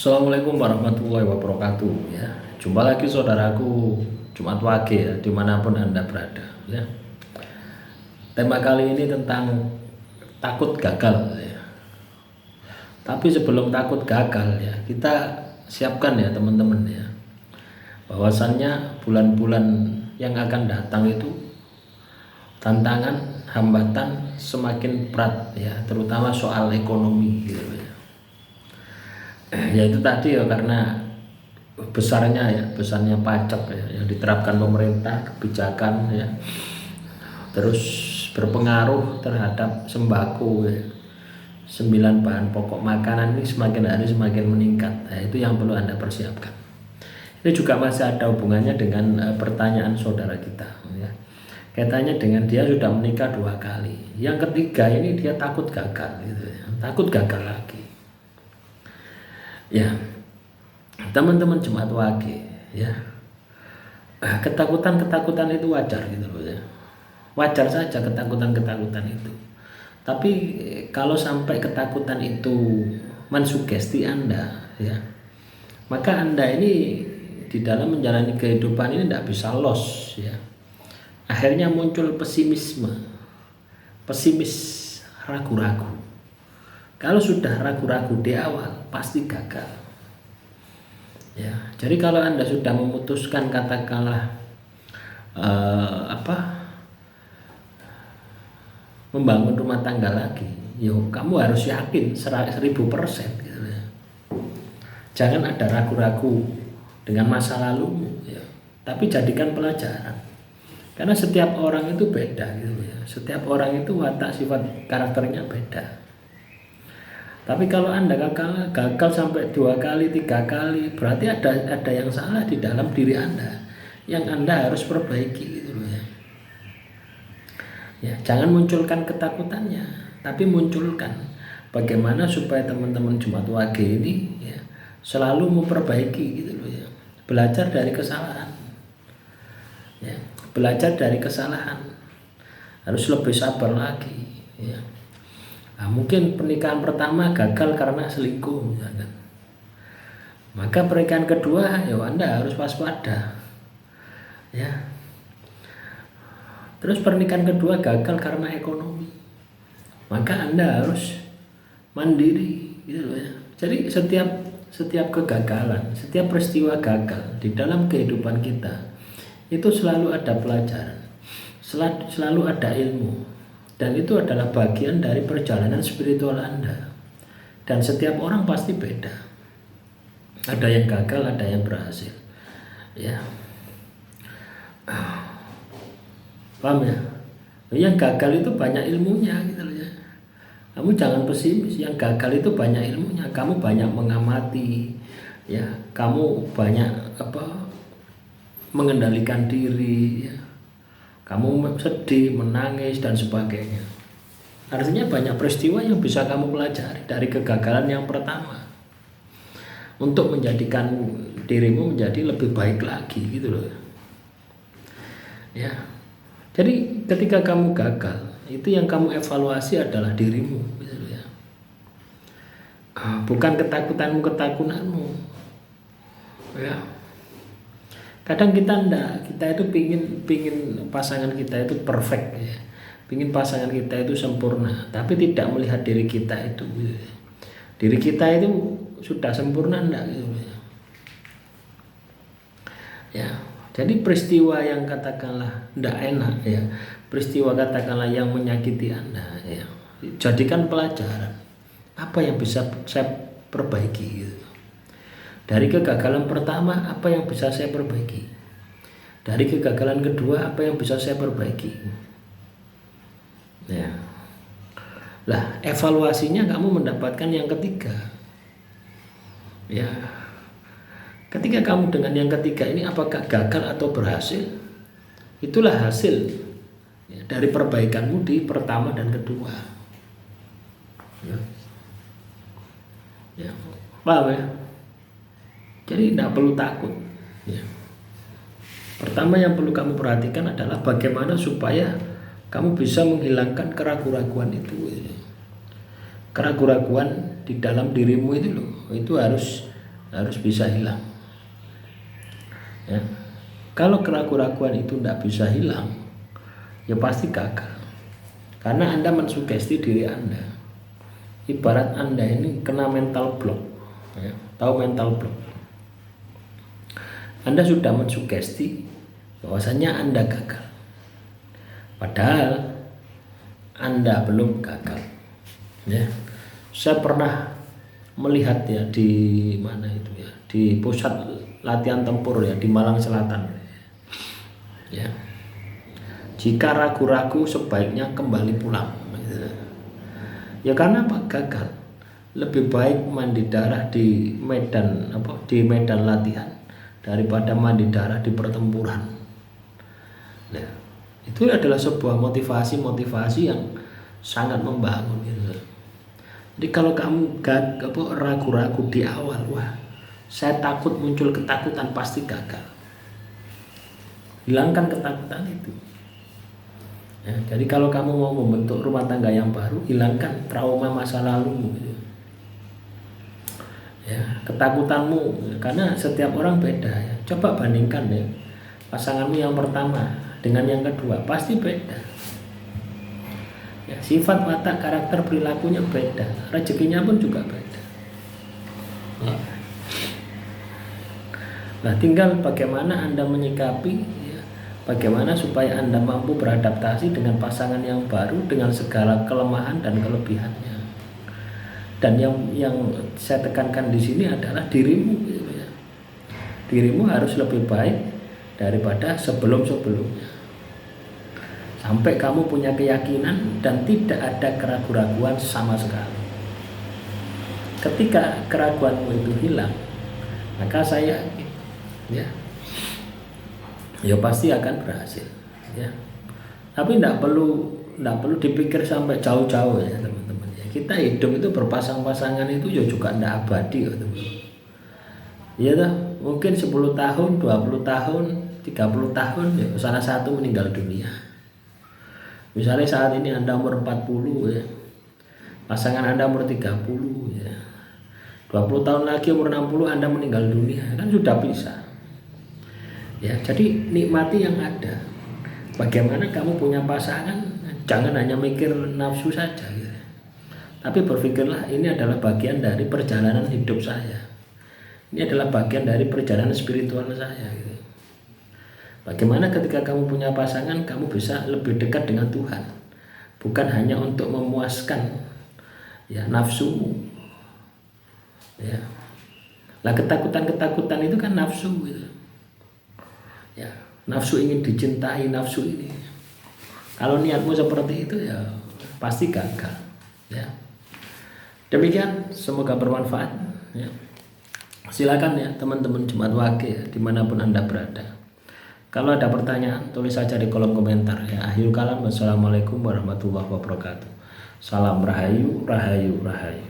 Assalamualaikum warahmatullahi wabarakatuh ya. Jumpa lagi saudaraku Jumat Wage ya, dimanapun Anda berada ya. Tema kali ini tentang takut gagal ya. Tapi sebelum takut gagal ya, kita siapkan ya teman-teman ya, bahwasannya bulan-bulan yang akan datang itu tantangan, hambatan semakin berat ya, terutama soal ekonomi gitu ya. Ya itu tadi ya, karena besarnya pajak ya, yang diterapkan pemerintah, kebijakan ya, terus berpengaruh terhadap sembako ya. 9 bahan pokok makanan ini semakin hari semakin meningkat. Nah, itu yang perlu Anda persiapkan. Ini juga masih ada hubungannya dengan pertanyaan saudara kita ya. Kaitannya dengan dia sudah menikah 2 kali. Yang ketiga ini dia takut gagal gitu ya. Takut gagal lagi. Ya, teman-teman Jumat Wage ya, ketakutan itu wajar gitu loh ya, wajar saja ketakutan itu. Tapi kalau sampai ketakutan itu mensugesti Anda ya, maka Anda ini di dalam menjalani kehidupan ini tidak bisa loss ya. Akhirnya muncul pesimis, ragu-ragu. Kalau sudah ragu-ragu di awal pasti gagal. Ya, jadi kalau Anda sudah memutuskan katakanlah membangun rumah tangga lagi, kamu harus yakin 1000% gitu ya. Jangan ada ragu-ragu dengan masa lalumu ya, tapi jadikan pelajaran. Karena setiap orang itu beda gitu ya. Setiap orang itu watak sifat karakternya beda. Tapi kalau Anda gagal sampai 2 kali, 3 kali, berarti ada yang salah di dalam diri Anda yang Anda harus perbaiki gitu loh ya. Ya, jangan munculkan ketakutannya, tapi munculkan bagaimana supaya teman-teman Jumat Wage ini ya, selalu memperbaiki gitu loh ya. Belajar dari kesalahan. Ya, belajar dari kesalahan. Harus lebih sabar lagi ya. Nah, mungkin pernikahan pertama gagal karena selingkuh misalkan. Maka pernikahan kedua ya Anda harus waspada. Ya. Terus pernikahan kedua gagal karena ekonomi. Maka Anda harus mandiri gitu ya. Jadi setiap kegagalan, setiap peristiwa gagal di dalam kehidupan kita itu selalu ada pelajaran. Selalu ada ilmu. Dan itu adalah bagian dari perjalanan spiritual Anda. Dan setiap orang pasti beda. Ada yang gagal, ada yang berhasil. Ya. Paham ya? Yang gagal itu banyak ilmunya gitu loh ya. Kamu jangan pesimis, yang gagal itu banyak ilmunya. Kamu banyak mengamati, ya. Kamu banyak mengendalikan diri, ya. Kamu sedih, menangis, dan sebagainya. Artinya banyak peristiwa yang bisa kamu pelajari dari kegagalan yang pertama untuk menjadikan dirimu menjadi lebih baik lagi gitu loh. Ya. Jadi ketika kamu gagal, itu yang kamu evaluasi adalah dirimu gitu loh ya. Bukan ketakutanmu. Ya. Kadang kita itu pingin pasangan kita itu perfect ya. Pingin pasangan kita itu sempurna, tapi tidak melihat diri kita itu gitu. Diri kita itu sudah sempurna enggak gitu ya. Jadi peristiwa yang katakanlah enggak enak ya, peristiwa katakanlah yang menyakiti Anda ya, jadikan pelajaran. Apa yang bisa saya perbaiki gitu. Dari kegagalan pertama, apa yang bisa saya perbaiki? Dari kegagalan kedua, apa yang bisa saya perbaiki? Ya. Lah, evaluasinya kamu mendapatkan yang ketiga. Ya. Ketika kamu dengan yang ketiga ini apakah gagal atau berhasil? Itulah hasil ya, dari perbaikanmu di pertama dan kedua. Ya. Ya. Paham ya? Jadi tidak perlu takut ya. Pertama yang perlu kamu perhatikan adalah bagaimana supaya kamu bisa menghilangkan keraguan-raguan itu ya. Keraguan-raguan di dalam dirimu itu loh, itu harus harus bisa hilang. Ya. Kalau keraguan-keraguan itu tidak bisa hilang, ya pasti gagal. Karena Anda mensugesti diri Anda. Ibarat Anda ini kena mental block. Ya. Tahu mental block? Anda sudah mensugesti bahwasanya Anda gagal. Padahal Anda belum gagal. Ya. Saya pernah melihat ya di mana itu ya, di pusat latihan tempur ya di Malang Selatan. Ya. Jika ragu-ragu sebaiknya kembali pulang. Ya karena apa? Gagal. Lebih baik mandi darah di medan latihan daripada mandi darah di pertempuran. Nah, itu adalah sebuah motivasi yang sangat membangun gitu. Jadi kalau kamu ragu-ragu di awal, wah, saya takut, muncul ketakutan, pasti gagal. Hilangkan ketakutan itu. Ya, jadi kalau kamu mau membentuk rumah tangga yang baru, hilangkan trauma masa lalumu. Gitu. Ya, ketakutanmu, karena setiap orang beda. Ya. Coba bandingkan ya, pasanganmu yang pertama dengan yang kedua, pasti beda. Ya, sifat, watak, karakter, perilakunya beda, rezekinya pun juga beda. Ya. Nah, tinggal bagaimana Anda menyikapi, ya, bagaimana supaya Anda mampu beradaptasi dengan pasangan yang baru dengan segala kelemahan dan kelebihannya. Dan yang saya tekankan di sini adalah dirimu, gitu ya. Dirimu harus lebih baik daripada sebelum-sebelumnya. Sampai kamu punya keyakinan dan tidak ada keraguan-keraguan sama sekali. Ketika keraguanmu itu hilang, maka saya ya pasti akan berhasil. Ya. Tapi tidak perlu dipikir sampai jauh-jauh ya teman-teman. Ya, kita hidup itu berpasang-pasangan itu ya juga tidak abadi ya teman-teman. Ya dah, mungkin 10 tahun, 20 tahun, 30 tahun ya salah satu meninggal dunia. Misalnya saat ini Anda umur 40 ya, pasangan Anda umur 30 ya, 20 tahun lagi umur 60 Anda meninggal dunia, kan sudah bisa. Ya, jadi nikmati yang ada. Bagaimana kamu punya pasangan, jangan hanya mikir nafsu saja ya. Tapi berpikirlah ini adalah bagian dari perjalanan hidup saya. Ini adalah bagian dari perjalanan spiritual saya gitu. Bagaimana ketika kamu punya pasangan, kamu bisa lebih dekat dengan Tuhan, bukan hanya untuk memuaskan ya nafsumu. Ya, lah ketakutan itu kan nafsu gitu. Ya, nafsu ingin dicintai, nafsu ini. Kalau niatmu seperti itu ya pasti gagal. Ya, demikian, semoga bermanfaat. Ya. Silakan ya teman-teman Jemaat Wage ya, dimanapun Anda berada. Kalau ada pertanyaan, tulis saja di kolom komentar ya. Akhirul kalam, wassalamualaikum warahmatullahi wabarakatuh. Salam rahayu, rahayu, rahayu.